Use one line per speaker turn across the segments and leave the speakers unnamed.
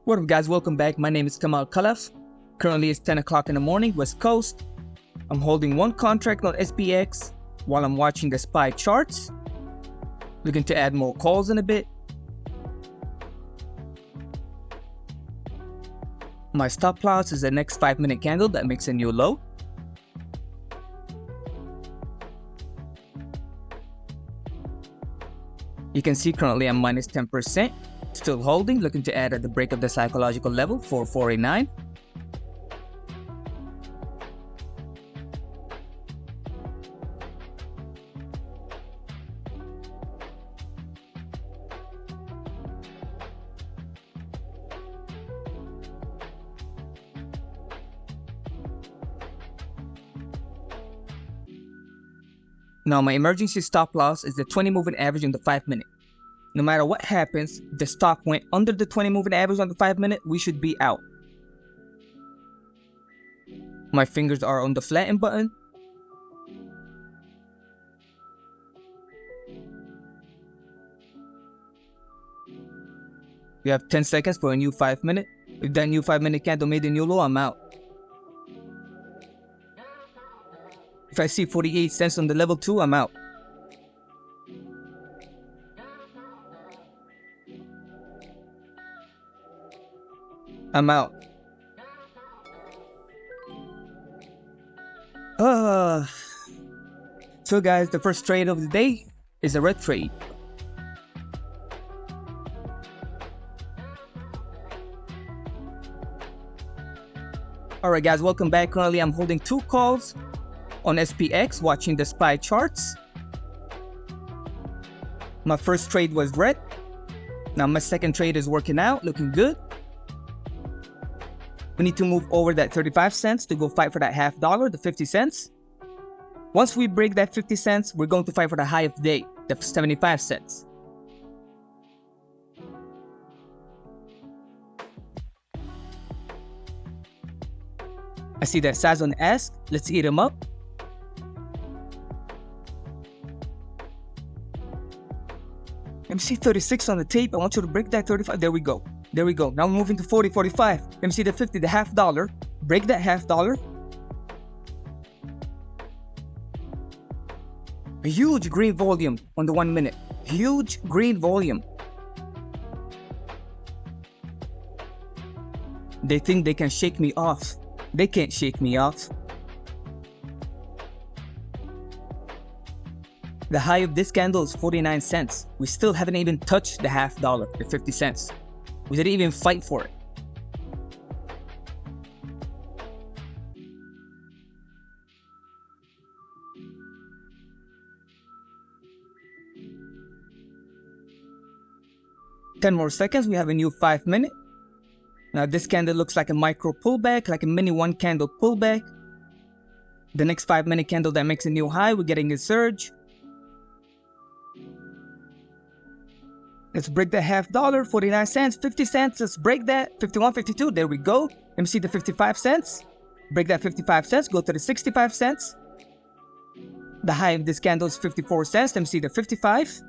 What up guys, welcome back. My name is Kamal Khalaf. Currently it's 10 o'clock in the morning, West Coast. I'm holding one contract on SPX while I'm watching the SPY charts. Looking to add more calls in a bit. My stop loss is the next 5-minute candle that makes a new low. You can see currently I'm minus 10%. Still holding, looking to add at the break of the psychological level for 489. Now my emergency stop loss is the 20 moving average on the 5-minute. No matter what happens, if the stock went under the 20 moving average on the 5-minute, we should be out. My fingers are on the flatten button. We have 10 seconds for a new 5-minute. If that new 5-minute candle made a new low, I'm out. If I see 48 cents on the level 2, I'm out. I'm out. So guys, the first trade of the day is a red trade. Alright guys, welcome back. Currently I'm holding 2 calls on SPX, watching the SPY charts. My first trade was red. Now my second trade is working out, looking good. We need to move over that 35 cents to go fight for that $0.50, the 50 cents. Once we break that 50 cents, we're going to fight for the high of the day, the 75 cents. I see that size on ask. Let's eat him up. MC 36 on the tape. I want you to break that 35. There we go. There we go. Now we're moving to 40, 45. Let me see the 50, the $0.50. Break that $0.50. A huge green volume on the 1 minute. Huge green volume. They think they can shake me off. They can't shake me off. The high of this candle is 49 cents. We still haven't even touched the $0.50, the 50 cents. We didn't even fight for it. Ten more seconds, we have a new 5-minute. Now this candle looks like a micro pullback, like a mini 1 candle pullback. The next 5-minute candle that makes a new high, we're getting a surge. Let's break that $0.50, 49 cents, 50 cents. Let's break that. 51, 52. There we go. Let me see the 55 cents. Break that 55 cents. Go to the 65 cents. The high of this candle is 54 cents. Let me see the 55.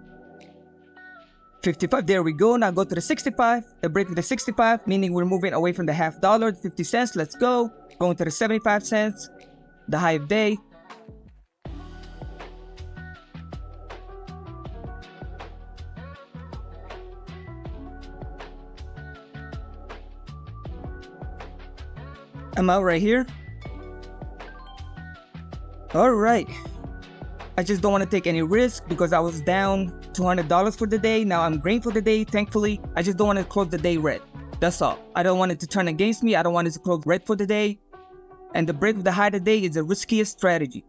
55. There we go. Now go to the 65. The break of the 65, meaning we're moving away from the $0.50, 50 cents. Let's go. Going to the 75 cents. The high of day. I'm out right here. Alright. I just don't want to take any risk because I was down $200 for the day. Now I'm green for the day, thankfully. I just don't want to close the day red. That's all. I don't want it to turn against me. I don't want it to close red for the day. And the break of the high of the day is the riskiest strategy.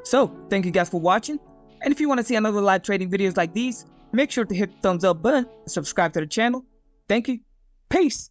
So, thank you guys for watching. And if you want to see another live trading videos like these, make sure to hit the thumbs up button and subscribe to the channel. Thank you. Peace.